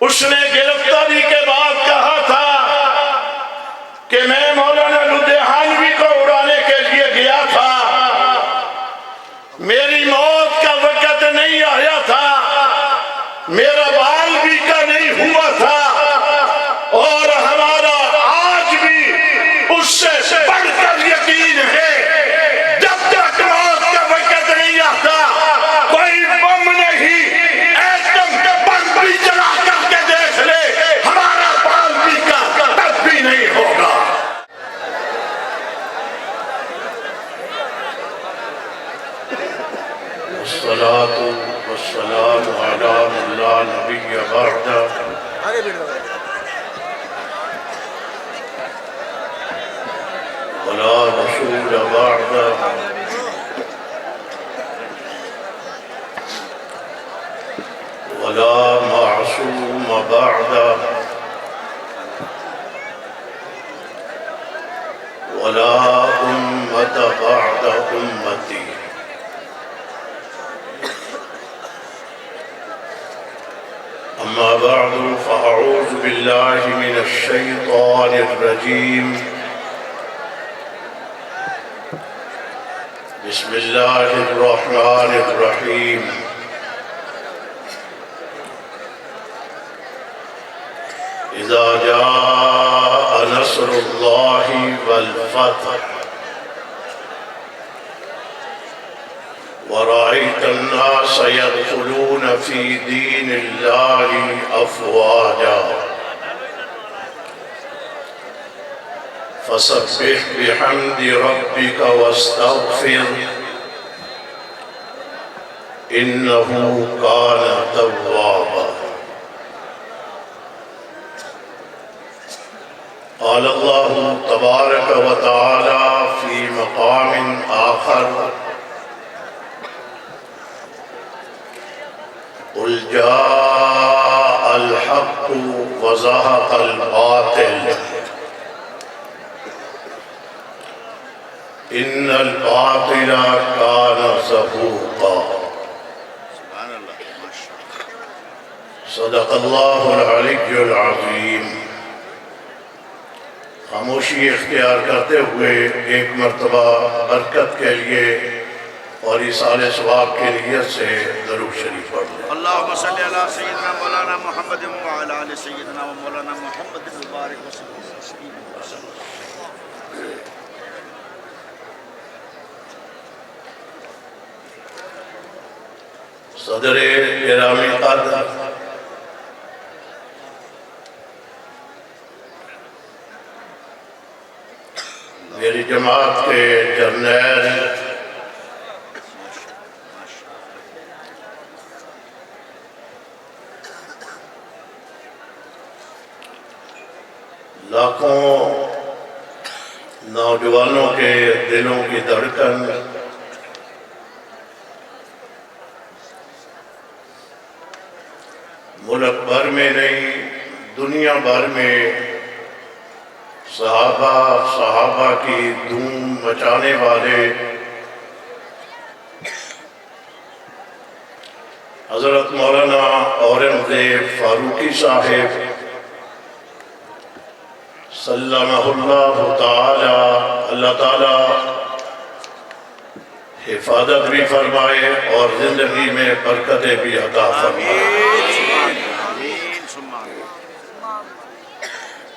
اس نے گرفتاری کے بعد کہا تھا کہ میں مولانا لدھیانوی کو اڑانے کے لیے گیا تھا، میری موت کا وقت نہیں آیا تھا، میرا بال بھی کا نہیں ہوا تھا، اور ہمارا آج بھی اس سے بڑھ کر یقین ہے جب تک موت کا وقت نہیں آتا کوئی بم نہیں ایٹم بم بھی چلا کر کے دیکھ لے ہمارا بال بھی کا تب بھی نہیں ہوگا۔ والصلاة والسلام على من لا نبي بعده ولا رسول بعده ولا معصوم بعده ولا أمة بعد أمتي۔ أما بعد فأعوذ بالله من الشيطان الرجيم، بسم الله الرحمن الرحيم۔ إذا جاء نصر الله والفتح ورأيت الناس يدخلون في دين الله أفواجا فسبح بحمد ربك واستغفر إنه كان توابا۔ قال الله تبارك وتعالى في مقام آخر، قل جاء الحق وزهق الباطل إن الباطل كان زهوقا۔ صدق الله العلي العظيم۔ خاموشی اختیار کرتے ہوئے ایک مرتبہ برکت کے لیے اور ایصال ثواب کے نیت سے درود شریف پڑھ لیں۔ اللہم صلی علی سیدنا مولانا محمد وعلی آل سیدنا و مولانا محمد مبارک وسلم۔ صدر گرامی قدر، میری جماعت کے جرنیل، لاکھوں نوجوانوں کے دلوں کی دھڑکن، ملک بھر میں نہیں دنیا بھر میں صحابہ کی دھوم مچانے والے حضرت مولانا اورنگزیب فاروقی صاحب سلمہ اللہ تعالی، اللہ تعالی حفاظت بھی فرمائے اور زندگی میں برکتیں بھی عطا فرمائے۔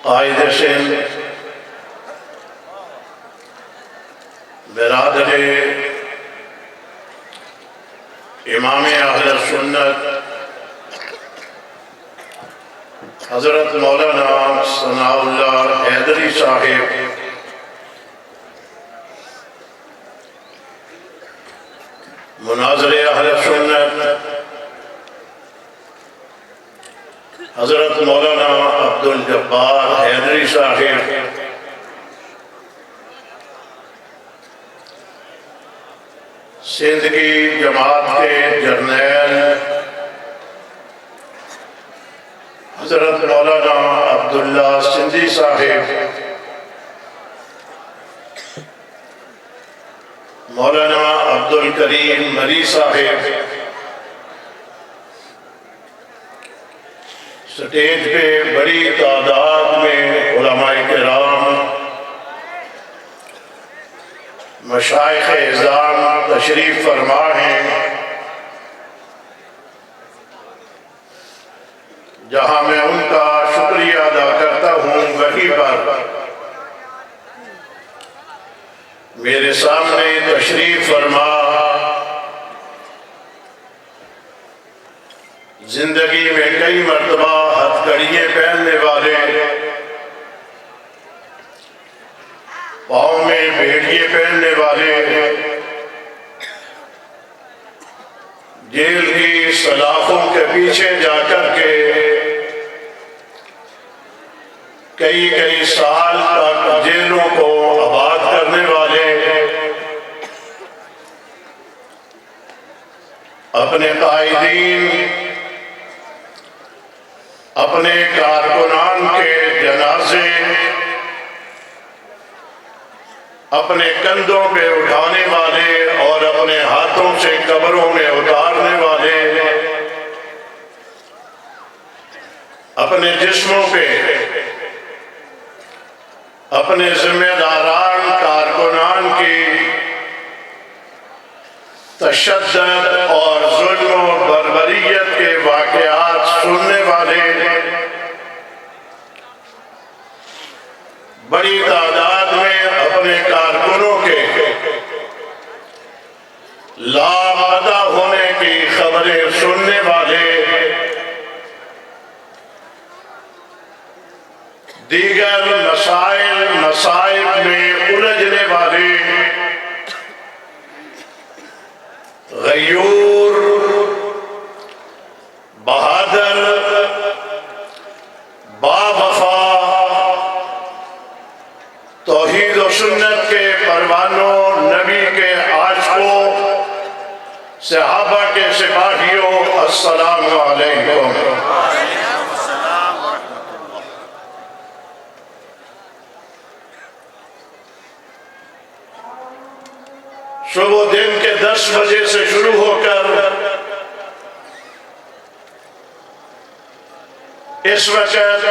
قائد سندھ برادر امام اہل سنت حضرت مولانا ثناء اللہ حیدری صاحب، مناظر اہل سنت حضرت مولانا عبدالجبار حیدری صاحب، سندھ کی جماعت کے جرنیل حضرت مولانا عبداللہ سندھی صاحب، مولانا عبدالکریم مری صاحب، سٹیج پہ بڑی تعداد میں علماء کرام، مشائخ اعظام تشریف فرما ہیں، جہاں میں ان کا شکریہ ادا کرتا ہوں، وہیں پر میرے سامنے تشریف فرما زندگی میں کئی مرتبہ ہتھکڑیاں پہننے والے، پاؤں میں بیڑیاں پہننے والے، جیل کی سلاخوں کے پیچھے جا کر کے کئی سال تک جیلوں کو آباد کرنے والے، اپنے قائدین، اپنے کارکنان کے جنازے اپنے کندھوں پہ اٹھانے والے اور اپنے ہاتھوں سے قبروں میں اتارنے والے، اپنے جسموں پہ اپنے ذمہ داران کارکنان کی تشدد اور ظلم و بربریت کے واقعات سننے والے، بڑی تعداد میں اپنے کارکنوں کے لاپتہ ہونے کی خبریں سننے والے، دیگر مسائل مصائب میں الجھنے والے، غیور، بہادر، باوفا، توحید و سنت کے پروانوں، نبی کے عاشقوں، صحابہ کے سپاہیوں، السلام علیکم۔ صبح دن کے 10 بجے سے شروع ہو کر اس وقت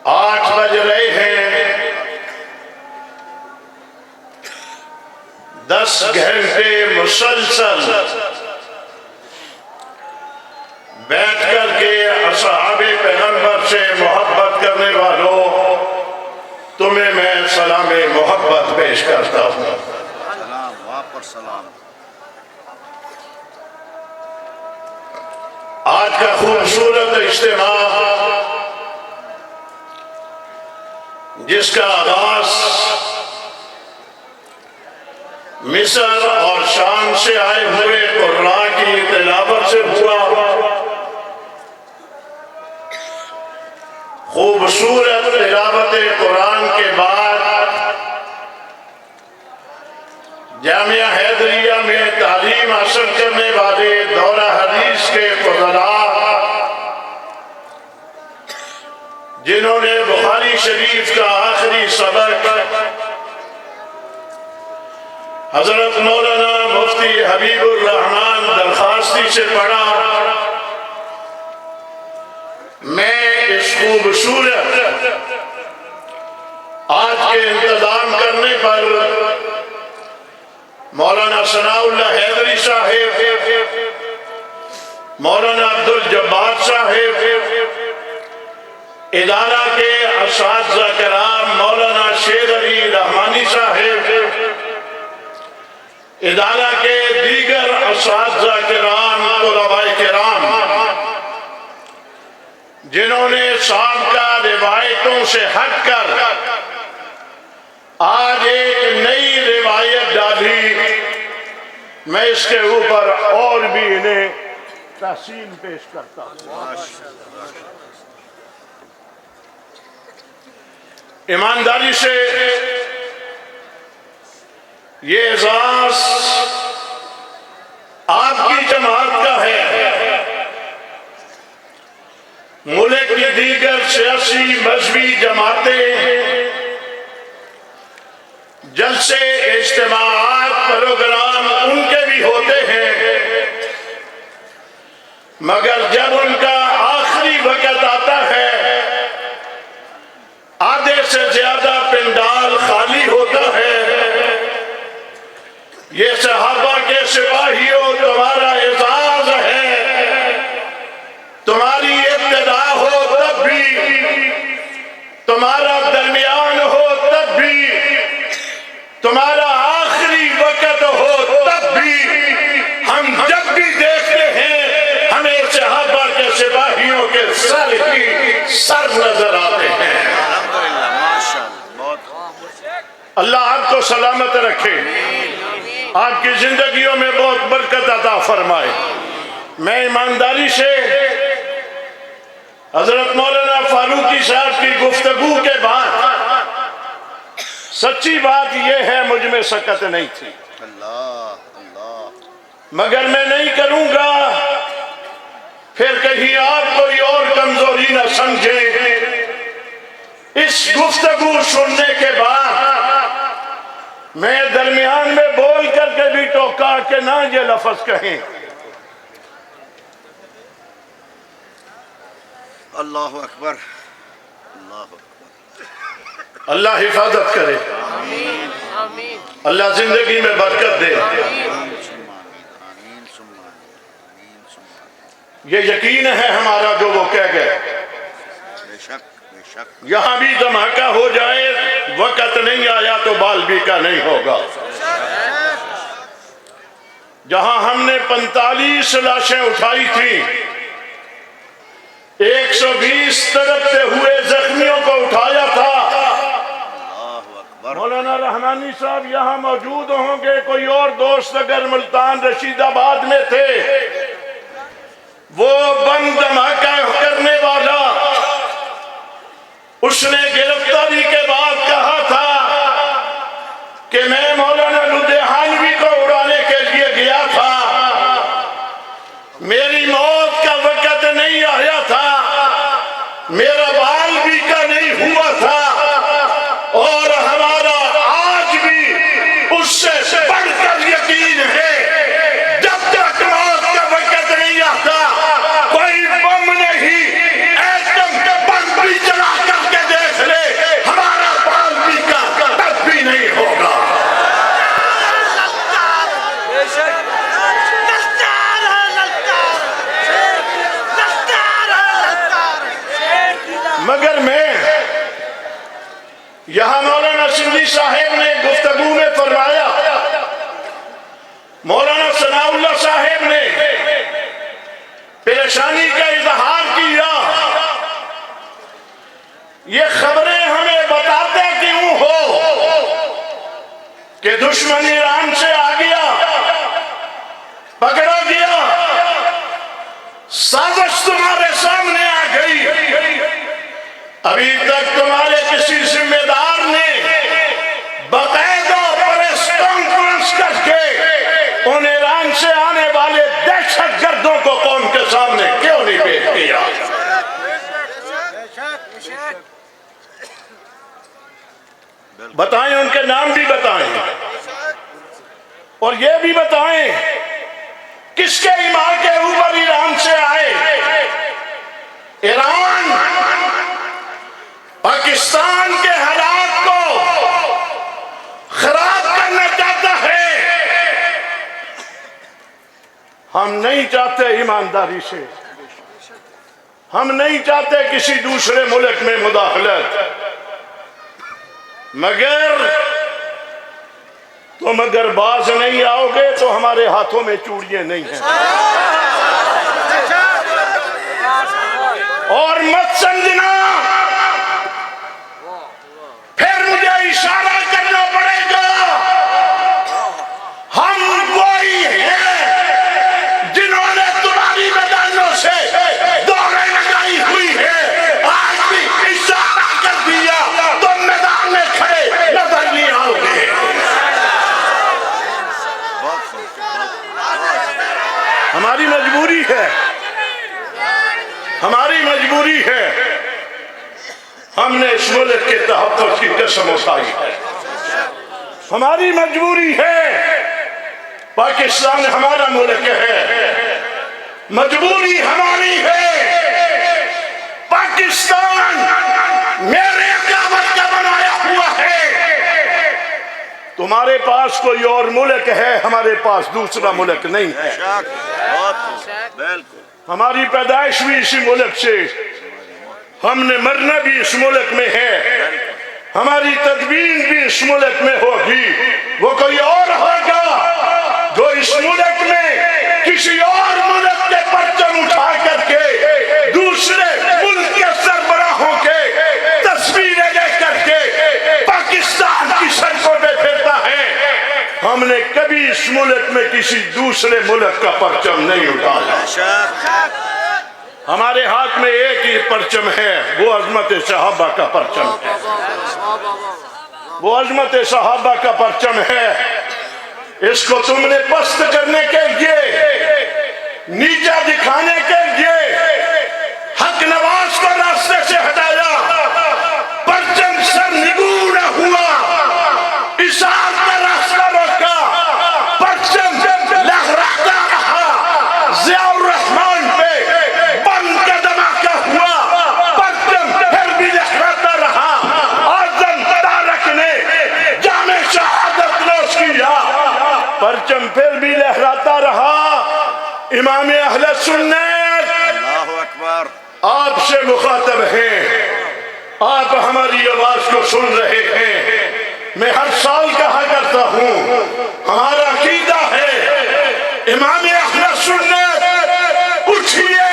8 بج رہے ہیں، 10 گھنٹے مسلسل بیٹھ کر کے اصحاب پیغمبر سے محبت کرنے والوں، تمہیں میں سلام محبت پیش کرتا ہوں۔ سلام، واپر سلام۔ آج کا خوبصورت اجتماع، جس کا آغاز مصر اور شام سے آئے ہوئے قراء کی تلاوت سے ہوا، خوبصورت تلاوت قرآن کے بعد جامعہ حیدریہ میں تعلیم حاصل کرنے والے دورہ حدیث کے فضلاء، جنہوں نے بخاری شریف کا آخری سبق حضرت مولانا مفتی حبیب الرحمن درخواستی سے پڑھا، میں اس خوبصورت آج کے انتظام کرنے پر مولانا ثناء اللہ حیدری صاحب، مولانا عبدالجبار صاحب، ادارہ کے اساتذہ کرام مولانا شیر علی رحمانی صاحب، ادارہ کے دیگر اساتذہ کرام، طلباء کرام، جنہوں نے سابقہ روایتوں سے ہٹ کر آج ایک نئی روایت ڈالی، میں اس کے اوپر اور بھی انہیں تحسین پیش کرتا ہوں۔ ایمانداری سے یہ اعزاز آپ کی جماعت کا ہے، ملک کی دیگر سیاسی مذہبی جماعتیں جلسے اجتماعات جماعت پروگرام ان کے بھی ہوتے ہیں، مگر جب ان کا آخری وقت آتا ہے آدھے سے زیادہ پنڈال خالی ہوتا ہے۔ یہ صحابہ کے سپاہیوں تمہارا اعزاز ہے، تمہاری ابتدا ہو تب بھی، تمہارا درمیان ہو تب بھی، تمہارا آخری وقت ہو تب بھی، ہم جب بھی دیکھتے ہیں ہمیں صحابہ کے سپاہیوں کے سر ہی سر نظر آتے ہیں۔ الحمدللہ، ماشاءاللہ، بہت اللہ آپ کو سلامت رکھے، آپ کی زندگیوں میں بہت برکت عطا فرمائے۔ میں ایمانداری سے حضرت مولانا فاروقی صاحب کی گفتگو کے بعد سچی بات یہ ہے مجھ میں سکت نہیں تھی، اللہ اللہ، مگر میں نہیں کروں گا پھر کہیں آپ کوئی اور کمزوری نہ سمجھیں۔ اس گفتگو سننے کے بعد میں درمیان میں بول کر کے بھی ٹوکا کہ نہ یہ لفظ کہیں۔ اللہ اکبر، اللہ اکبر، اللہ حفاظت کرے، اللہ زندگی میں برکت دے۔ آمین ثم آمین، ثم آمین، ثم آمین۔ یہ یقین ہے ہمارا جو وہ کہہ گئے، بے شک بے شک، یہاں بھی دھماکہ ہو جائے وقت نہیں آیا تو بال بھی کا نہیں ہوگا۔ جہاں ہم نے 45 لاشیں اٹھائی تھی، 120 تڑپتے ہوئے زخمیوں کو اٹھایا تھا، اللہ اکبر، مولانا رحمانی صاحب یہاں موجود ہوں گے، کوئی اور دوست اگر ملتان رشید آباد میں تھے، وہ بم دھماکہ کرنے والا اس نے گرفتاری کے بعد کہا تھا کہ میں مولانا لدھیانوی کو اڑانے کے لیے گیا تھا، میری موت کا وقت نہیں آیا تھا، میرا بال بھی کا نہیں ہوا تھا، اور ہمارا آج بھی اس سے بڑھ کر یقین ہے جب تک موت کا وقت نہیں آتا کوئی بم نہیں، ایٹم بم بھی چلا کر کے دیکھ لے ہمارا بال بھی کا تب بھی نہیں ہوگا۔ مگر میں یہاں مولانا سندھی صاحب نے گفتگو میں فرمایا، مولانا ثناء اللہ صاحب نے پریشانی کا اظہار کیا، یہ خبریں ہمیں بتاتے کیوں ہو کہ دشمن ایران سے آ گیا، پکڑا گیا، سازش تمہارے سامنے آ گئی، ابھی تک تمہارے کسی ذمہ دار نے باقاعدہ پریس کانفرنس کر کے ان ایران سے آنے والے دہشت گردوں کو قوم کے سامنے کیوں نہیں پیش کیا؟ بتائیں، ان کے نام بھی بتائیں، اور یہ بھی بتائیں کس کے ایمان کے اوپر ایران سے آئے۔ ایران پاکستان کے حالات کو خراب کرنا چاہتا ہے، ہم نہیں چاہتے ایمانداری سے، ہم نہیں چاہتے کسی دوسرے ملک میں مداخلت، مگر تم اگر باز نہیں آؤ گے تو ہمارے ہاتھوں میں چوڑیاں نہیں ہیں، اور مت سمجھنا پھر مجھے اشارہ کرنا پڑے گا، ہم وہی ہیں جنہوں نے تمہاری میدانوں سے دوڑیں لگائی ہوئی ہے، آج بھی اشارہ کر دیا تم میدان میں کھڑے نظر نہیں آؤ گے۔ ہماری مجبوری ہے، ہماری مجبوری ہے، ہم نے اس ملک کے تحفظ کی قسم اٹھائی ہے، ہماری مجبوری ہے، پاکستان ہمارا ملک ہے، مجبوری ہماری ہے، پاکستان میرے قیامت کا بنایا ہوا ہے، تمہارے پاس کوئی اور ملک ہے، ہمارے پاس دوسرا ملک نہیں ہے، بالکل ہماری پیدائش بھی اسی ملک سے، ہم نے مرنا بھی اس ملک میں ہے، ہماری تدبین بھی اس ملک میں ہوگی، وہ کوئی اور ہوگا جو اس ملک میں کسی اور ملک کے پرچم اٹھا کر کے دوسرے ملک کے سربراہوں کے تصویریں لے کر کے پاکستان کی سڑکوں پہ پھرتا ہے، ہم نے کبھی اس ملک میں کسی دوسرے ملک کا پرچم نہیں اٹھایا، ہمارے ہاتھ میں ایک ہی پرچم ہے، وہ عظمت صحابہ کا پرچم ہے، وہ عظمت صحابہ کا پرچم ہے، اس کو تم نے پست کرنے کے لیے، نیچا دکھانے کے لیے حق نواز کو راستے سے ہٹایا، پرچم سر نگو نہ ہوا، اشار کا راستہ روکا، پرچم لہراتا رہا، ضیاء الرحمن پہ بم کا دھماکہ ہوا، پرچم پھر بھی لہراتا رہا، اعظم تارک نے جامع شہادت نوش کیا، پرچم پھر بھی لہراتا رہا، امام اہل سنت اللہ اکبر، آپ سے مخاطب ہیں، آپ ہماری آواز کو سن رہے ہیں، میں ہر سال کہا کرتا ہوں، ہمارا عقیدہ ہے، امام اہل سنت اٹھئے،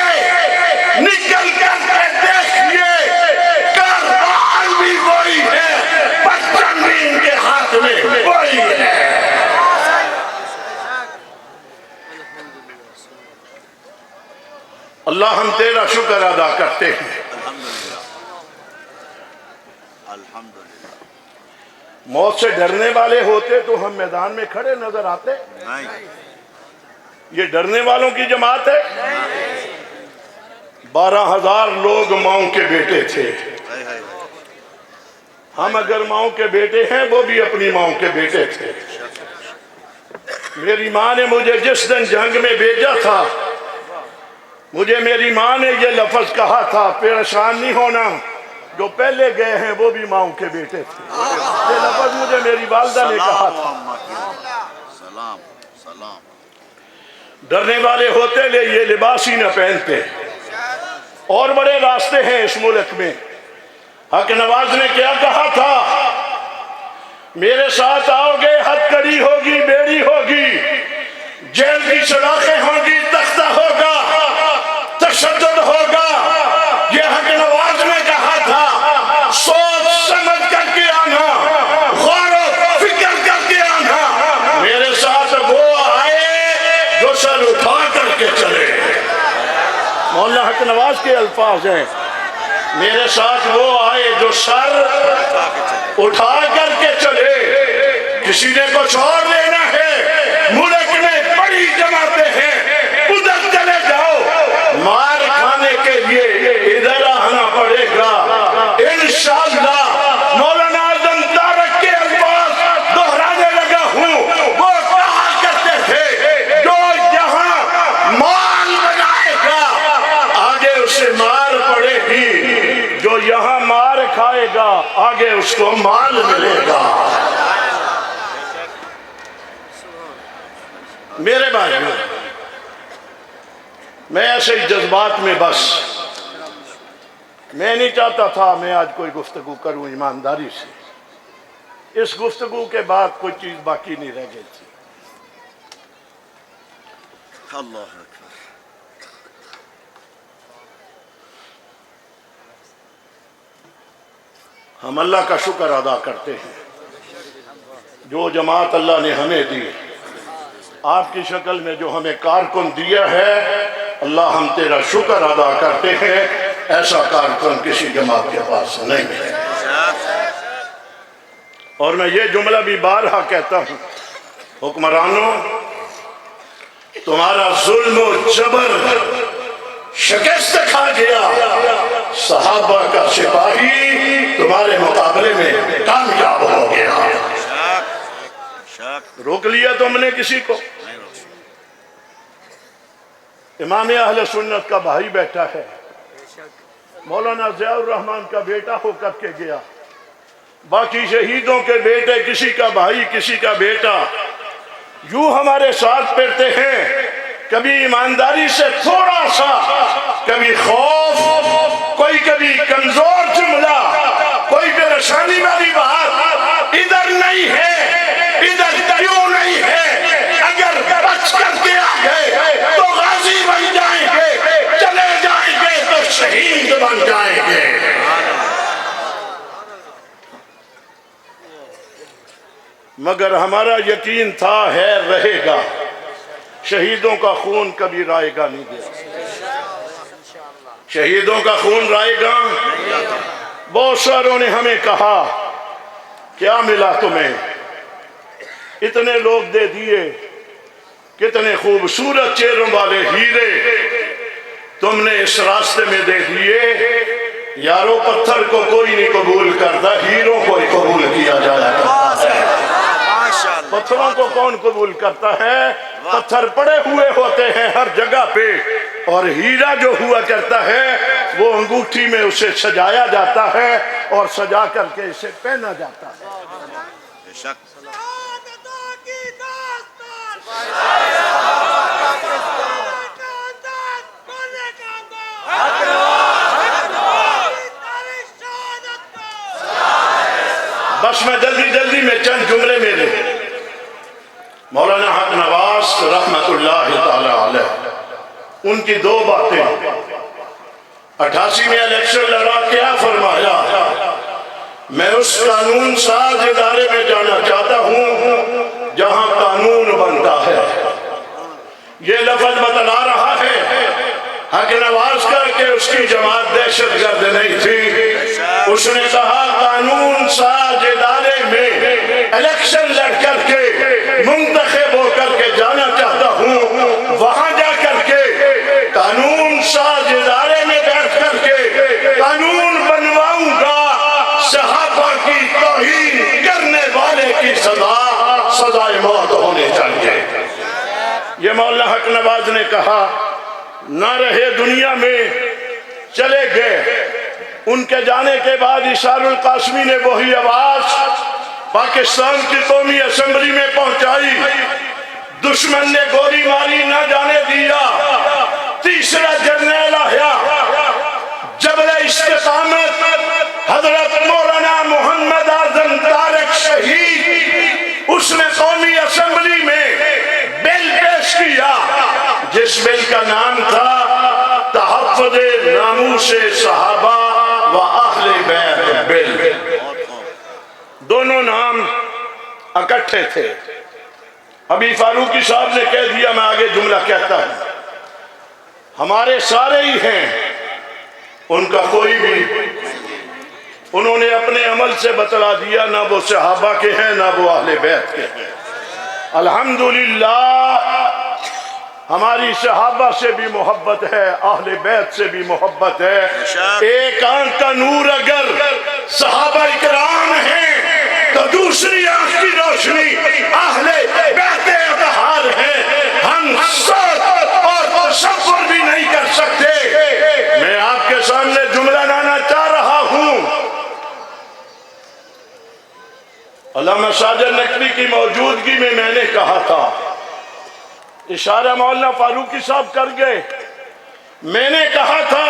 نکل کر کے دیکھئے، کاروان بھی وہی ہے، پرچم بھی ان کے ہاتھ میں وہی ہے، اللہ ہم تیرا شکر ادا کرتے ہیں، الحمدللہ الحمدللہ، موت سے ڈرنے والے ہوتے تو ہم میدان میں کھڑے نظر آتے، نہیں یہ ڈرنے والوں کی جماعت ہے، 12,000 لوگ ماؤں کے بیٹے تھے، ہم اگر ماؤں کے بیٹے ہیں وہ بھی اپنی ماؤں کے بیٹے تھے، میری ماں نے مجھے جس دن جنگ میں بھیجا تھا، مجھے میری ماں نے یہ لفظ کہا تھا، پریشان نہیں ہونا، جو پہلے گئے ہیں وہ بھی ماؤں کے بیٹے تھے، یہ لفظ مجھے میری والدہ نے کہا تھا، سلام سلام، ڈرنے والے ہوتے لے یہ لباس ہی نہ پہنتے، اور بڑے راستے ہیں اس ملک میں، حق نواز نے کیا کہا تھا، میرے ساتھ آؤ گے حد کڑی ہوگی، بیڑی ہوگی، جیل کی سلاخیں ہوں گی، تختہ ہوگا، تشدد ہوگا، یہ حق نواز نے کہا تھا، سوچ سمجھ کر کے آنا، غور و فکر کر کے آنا، میرے ساتھ وہ آئے جو سر اٹھا کر کے چلے، مولانا حق نواز کے الفاظ ہیں، میرے ساتھ وہ آئے جو سر اٹھا کر کے چلے، کسی نے کچھ اور لینا ہے، ملک میں بڑی جماعتیں ہیں، ادھر چلے جاؤ، مار کھانے کے لیے ادھر آنا پڑے گا، انشاءاللہ، مولانا اعظم تارک کے الفاظ دہرانے لگا ہوں، وہ کہا کرتے تھے، جو یہاں مال بنائے گا، آگے اسے مار پڑے گی، جو یہاں مار کھائے گا، آگے اس کو مال ملے گا، میرے بھائیوں، میں ایسے ہی جذبات میں بس، میں نہیں چاہتا تھا میں آج کوئی گفتگو کروں ایمانداری سے، اس گفتگو کے بعد کوئی چیز باقی نہیں رہ گئی تھی، اللہ اکبر، ہم اللہ کا شکر ادا کرتے ہیں، جو جماعت اللہ نے ہمیں دی، آپ کی شکل میں جو ہمیں کارکن دیا ہے، اللہ ہم تیرا شکر ادا کرتے ہیں، ایسا کارکن کسی جماعت کے پاس نہیں ہے، اور میں یہ جملہ بھی بارہا کہتا ہوں، حکمرانوں، تمہارا ظلم و جبر شکست کھا گیا، صحابہ کا سپاہی تمہارے مقابلے میں کامیاب ہو گیا، روک لیا تم نے کسی کو؟ امام اہل سنت کا بھائی بیٹھا ہے، مولانا ضیاء الرحمن کا بیٹا ہو کر کے گیا، باقی شہیدوں کے بیٹے، کسی کا بھائی کسی کا بیٹا یوں ہمارے ساتھ پھرتے ہیں، کبھی ایمانداری سے تھوڑا سا، کبھی خوف، کوئی کبھی کمزور جملہ، کوئی پریشانی والی بات ادھر نہیں ہے، ادھر کیوں نہیں ہے؟ اگر بچ کر کے آ گئے تو غازی بن جائیں گے، چلے جائیں گے تو شہید بن جائیں گے۔ مگر ہمارا یقین تھا ہے رہے گا، شہیدوں کا خون کبھی رائے گا نہیں گیا، شہیدوں کا خون رائے گا۔ بہت ساروں نے ہمیں کہا کیا ملا تمہیں، اتنے لوگ دے دیے، کتنے خوبصورت چہروں والے ہیرے تم نے اس راستے میں دے دیے۔ یارو پتھر کو کوئی نہیں قبول کرتا، ہیروں کو ہی قبول کیا جایا کرتا ہے۔ پتھروں کو کون قبول کرتا ہے؟ پتھر پڑے ہوئے ہوتے ہیں ہر جگہ پہ، اور ہیرا جو ہوا کرتا ہے وہ انگوٹھی میں اسے سجایا جاتا ہے اور سجا کر کے اسے پہنا جاتا ہے۔ بس میں جلدی میں چند جملے میرے مولانا حق نواز رحمت اللہ تعالی علیہ، ان کی دو باتیں، 88 میں الیکشن لڑا، کیا فرمایا؟ میں اس قانون ساز ادارے میں جانا چاہتا ہوں جہاں قانون بنتا ہے۔ یہ لفظ بتلا رہا ہے حق نواز کر کے اس کی جماعت دہشت گرد نہیں تھی، اس نے کہا قانون ساز ادارے میں الیکشن لڑ کر کے منتخب ہو کر کے جانا چاہتا ہوں، وہاں جا کر کے قانون ساز ادارے میں بیٹھ کر کے قانون بنواؤں گا، صحابہ کی توہین کرنے والے کی سزائے موت ہونے چاہیے۔ یہ مولانا حق نواز نے کہا، نہ رہے دنیا میں، چلے گئے۔ ان کے جانے کے بعد اشار القاسمی نے وہی آواز پاکستان کی قومی اسمبلی میں پہنچائی، دشمن نے گولی ماری نہ جانے دیا، تیسرا جرنیل آیا، جبل استقامت حضرت مولانا محمد اعظم طارق شہید، اس نے قومی اسمبلی میں بل پیش کیا جس بل کا نام تھا تحفظ ناموس صحابہ و اہل بیت بل۔ دونوں نام اکٹھے تھے۔ ابھی فاروقی صاحب نے کہہ دیا، میں آگے جملہ کہتا ہوں، ہمارے سارے ہی ہیں، ان کا کوئی بھی، انہوں نے اپنے عمل سے بتلا دیا، نہ وہ صحابہ کے ہیں نہ وہ اہل بیت کے ہیں۔ الحمدللہ ہماری صحابہ سے بھی محبت ہے، اہل بیت سے بھی محبت ہے۔ ایک آنکھ کا نور اگر صحابہ اکرام ہیں تو دوسری آنکھ کی روشنی اہل بیت اطہار ہیں۔ ہم سوچ اور تصور بھی نہیں کر سکتے۔ میں آپ کے سامنے جملہ لانا چاہ رہا ہوں، علامہ ساجد نقوی کی موجودگی میں نے کہا تھا، اشارہ مولانا فاروقی صاحب کر گئے، میں نے کہا تھا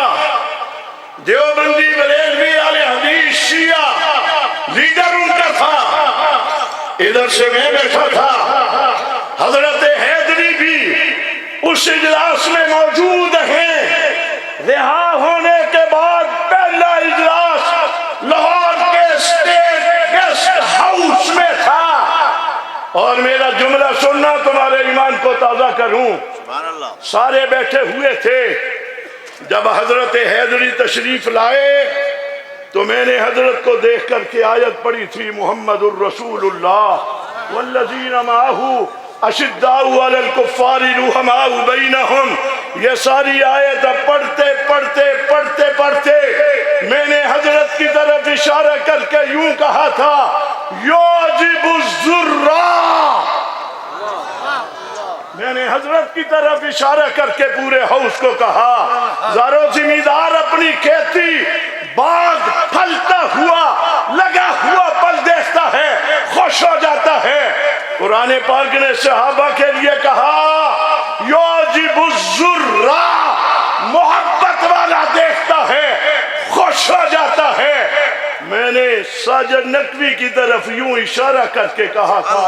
دیوبندی بریلوی اہل حدیث شیعہ لیڈر ان کا تھا، ادھر سے میں بیٹھا تھا، حضرت حیدری بھی اس اجلاس میں موجود ہیں۔ رہا ہونے کے بعد پہلا اجلاس لاہور کے اسٹیٹ گیسٹ ہاؤس میں تھا، اور میرا جملہ سننا تمہارے ایمان کو تازہ کروں۔ سارے بیٹھے ہوئے تھے، جب حضرت حیدری تشریف لائے تو میں نے حضرت کو دیکھ کر کے آیت پڑھی تھی، محمد الرسول اللہ والذین معہ اشداء علی الکفار رحماء بینہم۔ یہ ساری آیت پڑھتے میں نے حضرت کی طرف اشارہ کر کے یوں کہا تھا، یوجب الذرہ حضرت کی طرف اشارہ کر کے پورے ہاؤس کو کہا زارو زمیندار اپنی کھیتی باغ پھلتا ہوا لگا ہوا پل دیکھتا ہے خوش ہو جاتا ہے. قرآن پاک نے صحابہ کے لیے کہا یوجب الذرہ محبت والا دیکھتا ہے خوش ہو جاتا ہے. میں نے ساجد نقوی کی طرف یوں اشارہ کر کے کہا تھا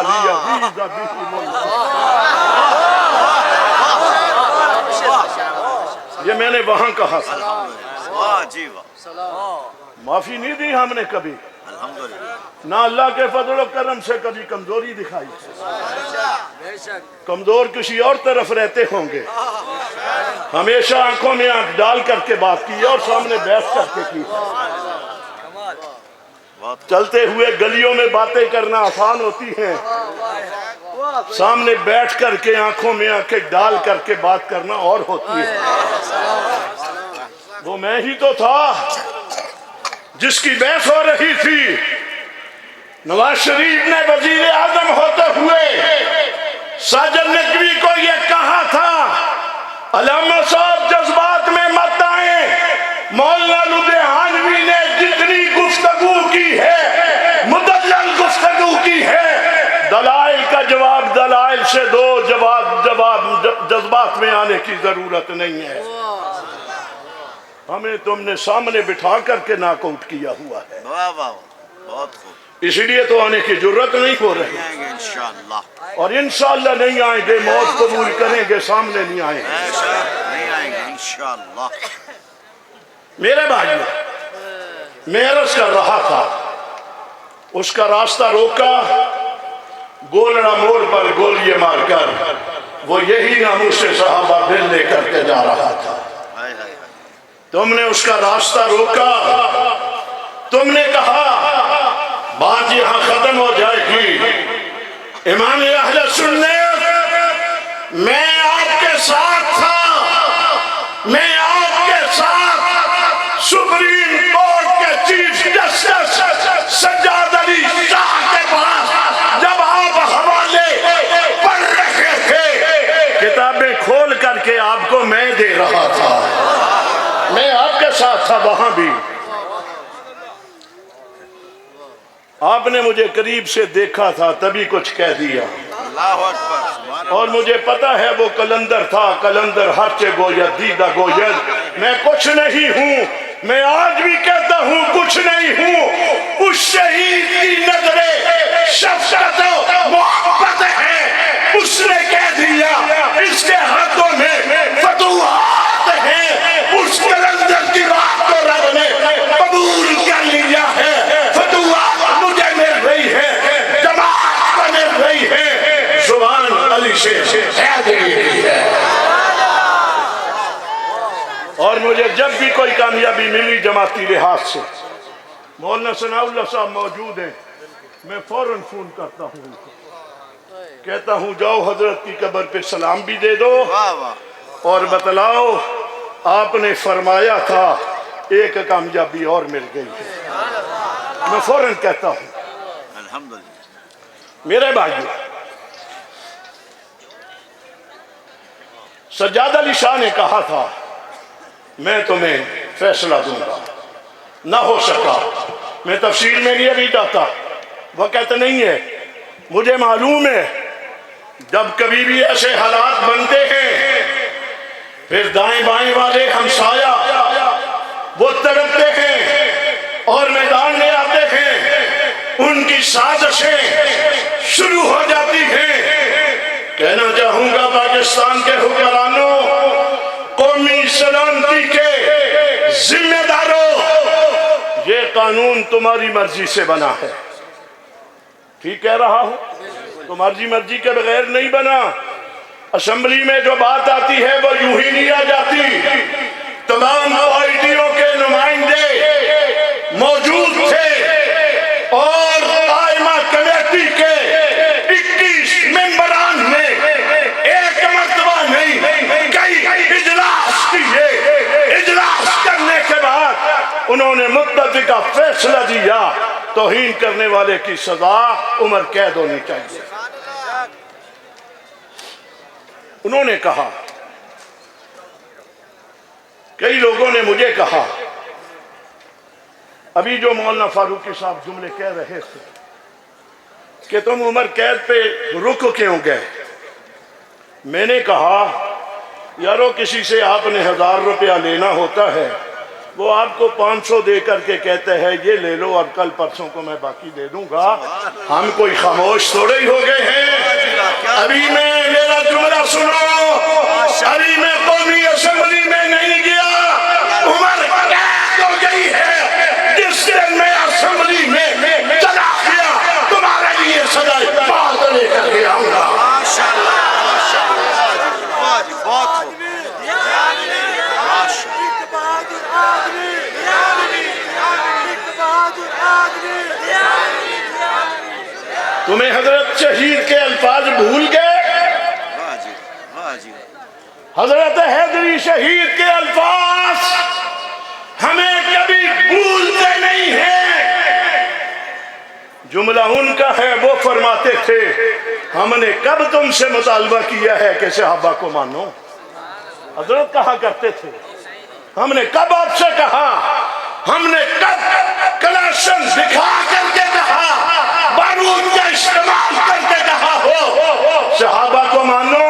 یہ میں نے وہاں کہا تھا. واہ جی واہ. معافی نہیں دی ہم نے کبھی نہ اللہ کے فضل و کرم سے کبھی کمزوری دکھائی. کمزور کسی اور طرف رہتے ہوں گے. ہمیشہ آنکھوں میں آنکھ ڈال کر کے بات کی اور سامنے بیٹھ کر کے کی. چلتے ہوئے گلیوں میں باتیں کرنا آسان ہوتی ہیں, سامنے بیٹھ کر کے آنکھوں میں آنکھیں ڈال کر کے بات کرنا اور ہوتی ہے. وہ میں ہی تو تھا جس کی بحث ہو رہی تھی. نواز شریف نے وزیر اعظم ہوتے ہوئے ساجد نقوی کو یہ کہا تھا علامہ صاحب جذبات میں مت آئیں. مولانا لدھیانوی نے جتنی گفتگو کی ہے مدلل گفتگو کی ہے, دلائل کا جواب دلائل سے دو, جواب جذبات میں آنے کی ضرورت نہیں ہے. ہمیں تم نے سامنے بٹھا کر کے ناک آؤٹ کیا ہوا ہے. واہ واہ بہت خوب. اس لیے تو آنے کی ضرورت نہیں ہو رہی آئیں گے انشاءاللہ. اور انشاءاللہ نہیں آئیں گے. موت قبول کریں گے, سامنے نہیں آئیں گے. نہیں آئیں گے انشاءاللہ. میرے بھائیو میں عرض کر رہا تھا اس کا راستہ روکا گولڑا موڑ پر گولیاں مار کر وہ یہی ناموس صحابہ دل لے کر کے جا رہا تھا. تم نے اس کا راستہ روکا. تم نے کہا بات یہاں ختم ہو جائے گی. امام اہل سنت میں آپ کے ساتھ تھا, میں آپ کے ساتھ سپریم کورٹ کے چیف جسٹس سجاد علی شاہ کے پاس جب آپ حوالے پڑھ رہے تھے کتابیں کھول کر کے آپ کو میں دے رہا تھا. میں آپ کے ساتھ تھا وہاں بھی. آپ نے مجھے قریب سے دیکھا تھا تبھی کچھ کہہ دیا. اللہ اکبر. اور مجھے پتا ہے وہ کلندر تھا. کلندر ہرچے گوید دیدہ گوید. میں کچھ نہیں ہوں. میں آج بھی کہتا ہوں کچھ نہیں ہوں. اس شہید کی نظریں شفقت و محبت ہے. اس نے کہہ دیا اس کے ہاتھوں میں فتوحات ہیں. اس کلندر کی بات کو رب نے قبول کر لیا ہے. فتوحات مجھے مل رہی ہے, جماعت کو مل رہی ہے, زبان علی سے حیدری ہے. اور مجھے جب بھی کوئی کامیابی ملی جماعتی لحاظ سے, مولانا ثناء اللہ صاحب موجود ہیں, میں فوراً فون کرتا ہوں, کہتا ہوں جاؤ حضرت کی قبر پہ سلام بھی دے دو اور بتلاؤ آپ نے فرمایا تھا ایک کامیابی اور مل گئی ہے. میں فوراً کہتا ہوں. الحمدللہ. میرے بھائیو سجاد علی شاہ نے کہا تھا میں تمہیں فیصلہ دوں گا. نہ ہو سکا. میں تفصیل میں نہیں ابھی جاتا. وہ کہتے نہیں ہے مجھے معلوم ہے جب کبھی بھی ایسے حالات بنتے ہیں پھر دائیں بائیں والے ہمسایہ وہ تڑپتے ہیں اور میدان میں آتے ہیں. ان کی سازشیں شروع ہو جاتی ہیں. کہنا چاہوں گا پاکستان کے حکمرانوں, قومی سلامتی کے ذمہ داروں, یہ قانون تمہاری مرضی سے بنا ہے. ٹھیک کہہ رہا ہوں, تمہاری مرضی کے بغیر نہیں بنا. اسمبلی میں جو بات آتی ہے وہ یوں ہی نہیں آ جاتی. تمام پارٹیوں کے نمائندے موجود تھے اور قائمہ کمیٹی کے 21 ممبران نے ایک مرتبہ نہیں کئی اجلاس کیے. اجلاس کرنے کے بعد انہوں نے متفقہ فیصلہ دیا توہین کرنے والے کی سزا عمر قید ہونی چاہیے. انہوں نے کہا، کئی لوگوں نے مجھے کہا، ابھی جو مولانا فاروقی صاحب جملے کہہ رہے تھے کہ تم عمر قید پہ رک کیوں گئے؟ میں نے کہا یارو کسی سے آپ نے 1000 روپیہ لینا ہوتا ہے، وہ آپ کو 500 دے کر کے کہتے ہیں یہ لے لو اور کل پرسوں کو میں باقی دے دوں گا، ہم کوئی خاموش تھوڑے ہی ہو گئے ہیں۔ ابھی میں میرا جملہ سنو، ابھی میں قومی اسمبلی میں نہیں گیا، عمر قید ہو گئی ہے، جس دن میں اسمبلی میں چلا گیا تمہارے لیے سزائے موت لے کر کے آؤں گا۔ تمہیں حضرت شہید کے الفاظ بھول گئے؟ حضرت حیدری شہید کے الفاظ ہمیں کبھی بھولتے نہیں ہیں۔ جملہ ان کا ہے، وہ فرماتے تھے ہم نے کب تم سے مطالبہ کیا ہے کہ صحابہ کو مانو؟ حضرت کہا کرتے تھے ہم نے کب آپ سے کہا، ہم نے کب کلاشن دکھا کر کے کہا، بارود کا استعمال کر کے کہا ہو صحابہ کو مانو؟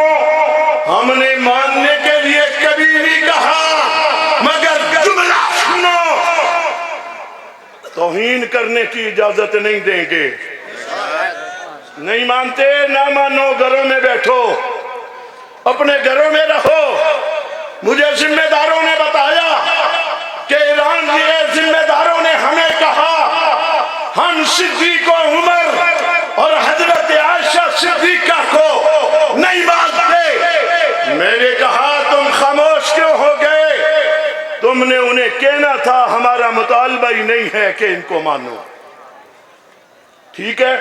ہم نے ماننے کے لیے کبھی نہیں کہا، مگر جملہ سنو، توہین کرنے کی اجازت نہیں دیں گے۔ نہیں مانتے نہ مانو، گھروں میں بیٹھو، اپنے گھروں میں رہو۔ مجھے ذمہ داروں نے بتایا کہ ایران کے ذمہ داروں نے ہمیں کہا ہم صدیق و عمر اور حضرت عائشہ صدیقہ کو نہیں مانتے۔ میں نے کہا تم خاموش کیوں ہو گئے؟ تم نے انہیں کہنا تھا ہمارا مطالبہ ہی نہیں ہے کہ ان کو مانو، ٹھیک ہے؟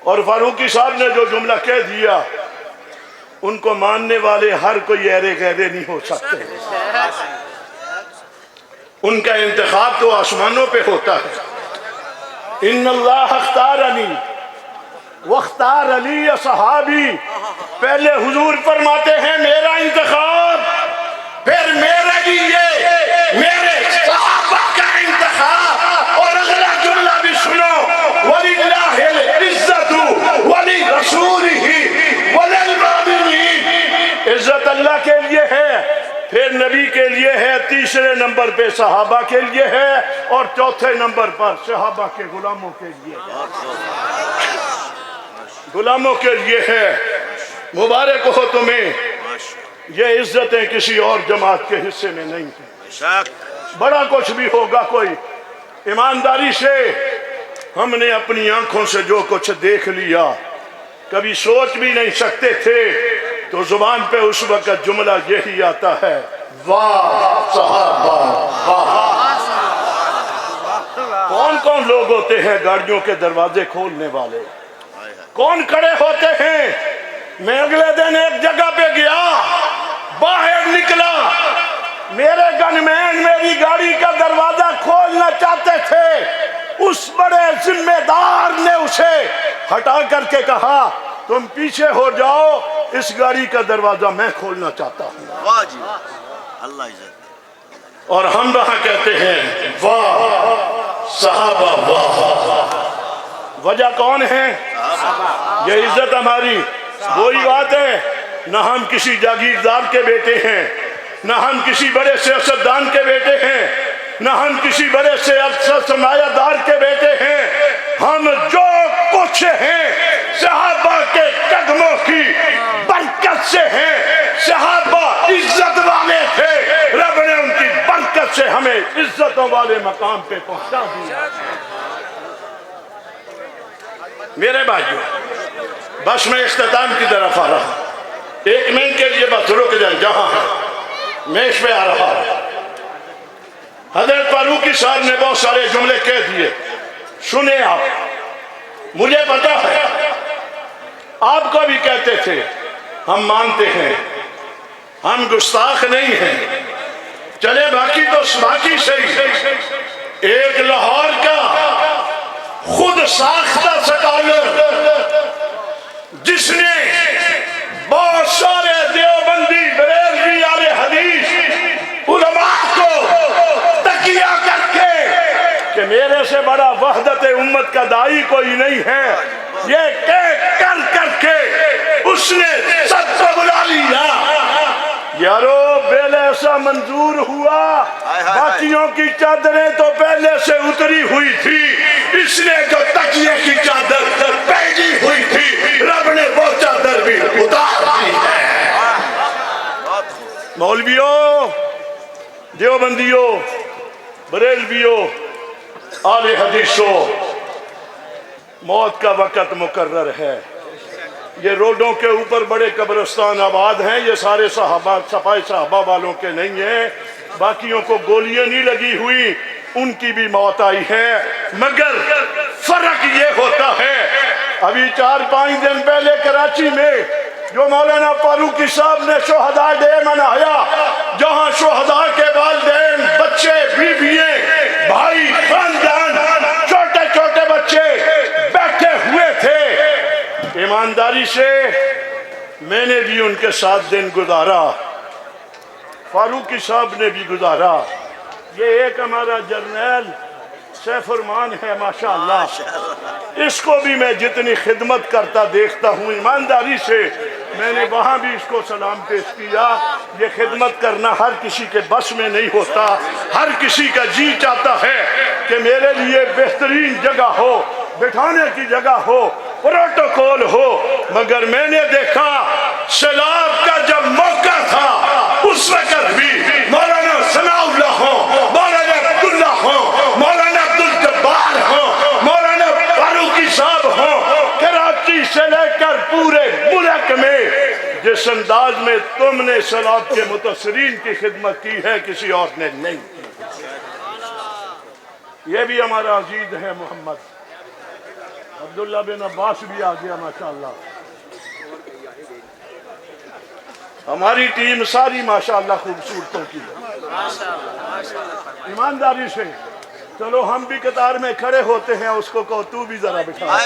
اور فاروقی صاحب نے جو جملہ کہہ دیا، ان کو ماننے والے ہر کوئی ایرے غیرے نہیں ہو سکتے، ان کا انتخاب تو آسمانوں پہ ہوتا ہے۔ ان اللہ اختارنی واختار علی صحابی، پہلے حضور فرماتے ہیں میرا انتخاب، پھر میرے لیے میرے صحابہ کا انتخاب۔ اور اگلا جملہ بھی سنو، وَلِلَّهِ الْعِزَّةُ وَلِرَسُولِهِ وَلِلْمُؤْمِنِينَ، عزت اللہ کے لیے ہے، پھر نبی کے لیے ہے، تیسرے نمبر پہ صحابہ کے لیے ہے، اور چوتھے نمبر پر صحابہ کے غلاموں کے لیے ہے، غلاموں کے لیے ہے۔ مبارک ہو تمہیں، یہ عزتیں کسی اور جماعت کے حصے میں نہیں ہیں۔ بڑا کچھ بھی ہوگا، کوئی ایمانداری سے ہم نے اپنی آنکھوں سے جو کچھ دیکھ لیا، کبھی سوچ بھی نہیں سکتے تھے، تو زبان پہ اس وقت جملہ یہی آتا ہے، واہ صحابہ واہ۔ کون کون لوگ ہوتے ہیں گاڑیوں کے دروازے کھولنے والے؟ کون کھڑے ہوتے ہیں؟ میں اگلے دن ایک جگہ پہ گیا، باہر نکلا، میرے گن مین میری گاڑی کا دروازہ کھولنا چاہتے تھے، اس بڑے ذمہ دار نے اسے ہٹا کر کے کہا تم پیچھے ہو جاؤ، اس گاڑی کا دروازہ میں کھولنا چاہتا ہوں۔ واہ جی، اللہ عزت۔ اور ہم وہاں کہتے ہیں واہ صحابہ واہ۔ وجہ کون ہے؟ یہ عزت ہماری، وہی بات ہے، نہ ہم کسی جاگیردار کے بیٹے ہیں، نہ ہم کسی بڑے سیاستدان کے بیٹے ہیں، نہ ہم کسی بڑے سرمایہ دار کے بیٹے ہیں، ہم جو کچھ ہیں صحابہ کے قدموں کی برکت سے ہیں۔ صحابہ عزت والے تھے، رب نے ان کی برکت سے ہمیں عزتوں والے مقام پہ پہنچا دیا۔ میرے بھائیو، بس میں اختتام کی طرف آ رہا ہوں، ایک منٹ کے لیے بس رک جائیں، جہاں میں اس پہ آ رہا ہوں۔ حضرت فاروقی صاحب نے بہت سارے جملے کہہ دیے، سنیں آپ، مجھے پتا ہے آپ کو بھی کہتے تھے ہم مانتے ہیں، ہم گستاخ نہیں ہیں، چلے باقی تو باقی صحیح۔ ایک لاہور کا خود ساختہ سکالر جس نے بہت سارے میرے سے بڑا وحدت امت کا دائی کوئی نہیں ہے، یہ کر کر کے اس نے سب کو بلا لیا۔ یارو بیل ایسا منظور ہوا، باقیوں کی چادریں تو پہلے سے اتری ہوئی تھی، اس نے جو تکیے کی چادر پہنی ہوئی تھی رب نے وہ چادر بھی اتار دی ہے۔ مولویوں، دیوبندیوں، بریلویوں، اہل حدیثوں، موت کا وقت مقرر ہے۔ یہ روڈوں کے اوپر بڑے قبرستان آباد ہیں، یہ سارے صحابہ صفائے صحابہ والوں کے نہیں ہیں، باقیوں کو گولیاں نہیں لگی ہوئی، ان کی بھی موت آئی ہے، مگر فرق یہ ہوتا ہے ابھی 4-5 دن پہلے کراچی میں جو مولانا فاروقی صاحب نے شہداء ڈے منایا، جہاں شہداء کے والدین، بچے، بیویاں، بھائی، خاندان، چھوٹے چھوٹے بچے بیٹھے ہوئے تھے، ایمانداری سے میں نے بھی ان کے ساتھ دن گزارا، فاروقی صاحب نے بھی گزارا۔ یہ ایک ہمارا جرنیل سیف الرحمان ہے ماشاءاللہ، اس کو بھی میں جتنی خدمت کرتا دیکھتا ہوں ایمانداری سے، میں نے وہاں بھی اس کو سلام پیش کیا۔ یہ خدمت کرنا ہر کسی کے بس میں نہیں ہوتا، ہر کسی کا جی چاہتا ہے کہ میرے لیے بہترین جگہ ہو، بٹھانے کی جگہ ہو، پروٹوکول ہو، مگر میں نے دیکھا سیلاب کا جب موقع تھا اس وقت بھی مولانا ثناء اللہ ہوں، مولانا عبداللہ ہوں، مولانا عبدالجبار ہوں، مولانا فاروقی صاحب ہوں، کراچی سے لے کر پورے ملک میں جس انداز میں تم نے سیلاب کے متاثرین کی خدمت کی ہے کسی اور نے نہیں۔ یہ بھی ہمارا عزیز ہے محمد عبداللہ بن عباس بھی آ گیا ماشاءاللہ، ہماری ٹیم ساری ماشاءاللہ خوبصورتوں کی ہے، ایمانداری سے چلو ہم بھی قطار میں کھڑے ہوتے ہیں، اس کو کہو تو بھی ذرا بٹھا،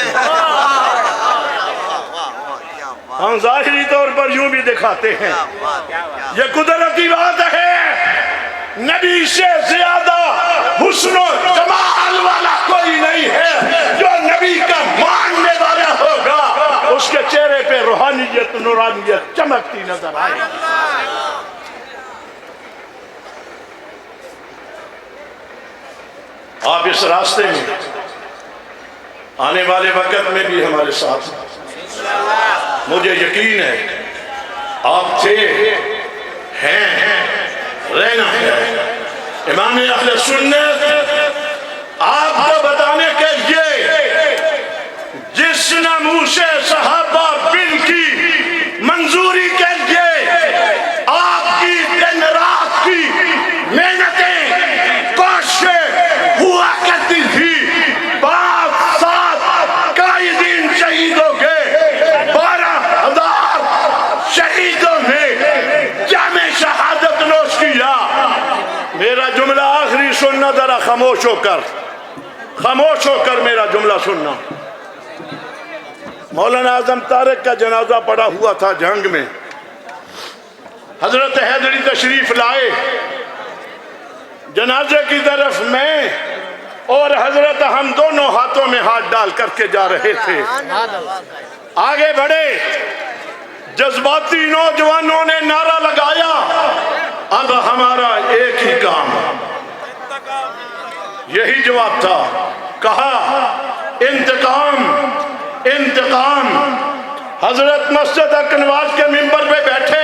ہم ظاہری طور پر یوں بھی دکھاتے ہیں، یہ قدرتی بات ہے، نبی سے زیادہ حسن و جمال والا کوئی نہیں ہے، جو نبی کا ماننے والا ہوگا اس کے چہرے پہ روحانیت نورانیت چمکتی نظر آئے۔ آپ اس راستے میں آنے والے وقت میں بھی ہمارے ساتھ، مجھے یقین ہے آپ تھے، ہیں، رہنا ہے۔ امام اہل سنت آپ کو بتانے کے لیے جس ناموس صحابہ بن کی منظوری کے لیے آپ کی دن رات کی محنتیں کوششیں ہوا کرتی تھی، 5-7 قائدین شہید ہو گئے، 12,000 شہیدوں نے جامِ شہادت نوش کیا۔ میرا جملہ آخری سننا، ذرا خاموش ہو کر میرا جملہ سننا۔ مولانا اعظم طارق کا جنازہ پڑا ہوا تھا جنگ میں، حضرت حیدری تشریف لائے، جنازے کی طرف میں اور حضرت ہم دونوں ہاتھوں میں ہاتھ ڈال کر کے جا رہے تھے، آگے بڑھے، جذباتی نوجوانوں نے نعرہ لگایا اب ہمارا ایک ہی کام، یہی جواب تھا، کہا انتقام انتقام۔ حضرت مسجد اکنواز کے منبر پہ بیٹھتے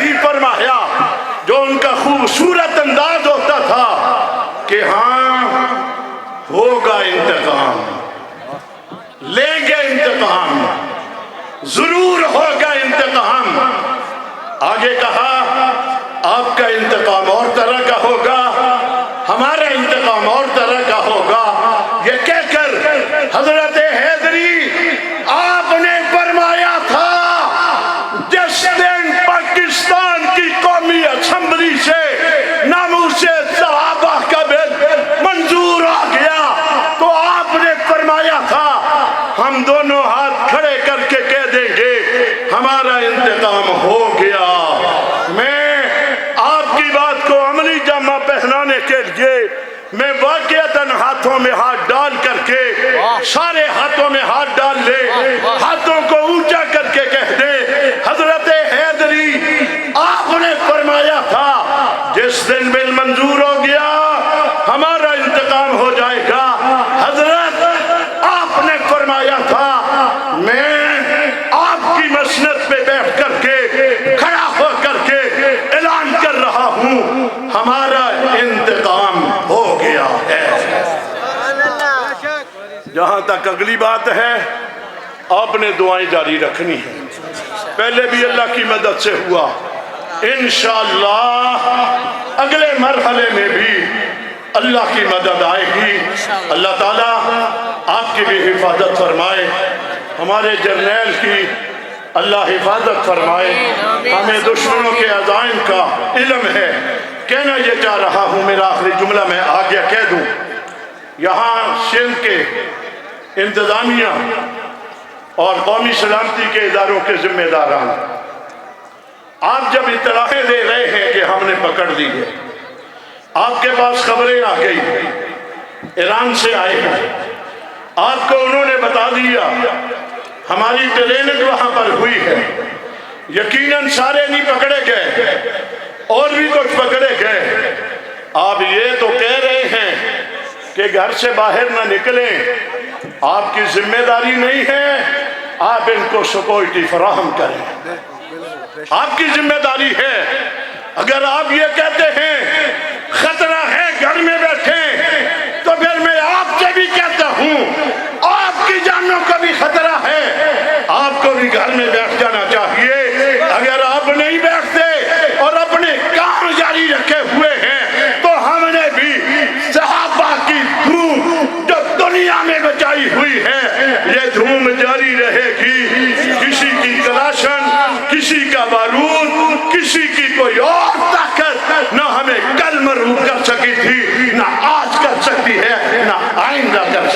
ہی فرمایا جو ان کا خوبصورت انداز ہوتا تھا کہ ہاں ہوگا انتقام، لیں گے انتقام، ضرور ہوگا انتقام۔ آگے کہا آپ کا انتقام اور طرح کا ہوگا، ہمارا انتقام اور طرح کا ہوگا۔ یہ کہہ کر حضرت حیدری آپ نے فرمایا تھا جس دن پاکستان کی قومی اسمبلی سے ناموس صحابہ کا بل منظور آ گیا تو آپ نے فرمایا تھا ہم دونوں ہاتھ کھڑے کر کے کہہ دیں گے ہمارا انتقام ہو گیا۔ میں آپ کی بات کو عملی جامہ پہنانے کے لیے میں واقعی میں ہاتھ ڈال کر کے سارے ہاتھوں میں ہاتھ ڈال لے، ہاتھوں کو اونچا کر کے کہہ دے حضرت حیدری آپ نے فرمایا تھا جس دن بل منظور ہو گیا ہمارا انتقام ہو جائے گا، حضرت آپ نے فرمایا تھا میں آپ کی مسند پہ بیٹھ کر کے کھڑا ہو کر کے اعلان کر رہا ہوں ہمارا انتقام ہو گیا ہے۔ جہاں تک اگلی بات ہے آپ نے دعائیں جاری رکھنی ہیں، پہلے بھی اللہ کی مدد سے ہوا، انشاءاللہ اگلے مرحلے میں بھی اللہ کی مدد آئے گی۔ اللہ تعالیٰ آپ کی بھی حفاظت فرمائے، ہمارے جرنیل کی اللہ حفاظت فرمائے، ہمیں دشمنوں کے عزائم کا علم ہے۔ کہنا یہ چاہ رہا ہوں، میرا آخری جملہ میں آگے کہہ دوں، یہاں سندھ کے انتظامیہ اور قومی سلامتی کے اداروں کے ذمہ داران آپ جب اطلاعیں دے رہے ہیں کہ ہم نے پکڑ لی ہے، آپ کے پاس خبریں آ گئی، ایران سے آئے ہیں، آپ کو انہوں نے بتا دیا ہماری ٹریننگ وہاں پر ہوئی ہے، یقیناً سارے نہیں پکڑے گئے اور بھی کچھ پکڑے گئے، آپ یہ تو کہہ رہے ہیں کہ گھر سے باہر نہ نکلیں، آپ کی ذمہ داری نہیں ہے آپ ان کو سیکورٹی فراہم کریں، آپ کی ذمہ داری ہے۔ اگر آپ یہ کہتے ہیں خطرہ ہے گھر میں بیٹھیں، تو پھر میں آپ سے بھی کہتا ہوں آپ کی جانوں کا بھی خطرہ ہے، آپ کو بھی گھر میں بیٹھ جانا چاہیے۔ اگر آپ نہیں بیٹھتے اور اپنے کام جاری رکھے ہوئے ہیں تو ہم نے بھی صحابہ کی دھوم جو دنیا میں بچائی ہوئی ہے یہ دھوم جاری رہے گی۔ کسی کی کلاشن، کسی کا بارود، کسی کی کوئی اور طاقت نہ ہمیں کل مرعوب کر سکی تھی، نہ آج کر سکتی ہے، نہ آئندہ کر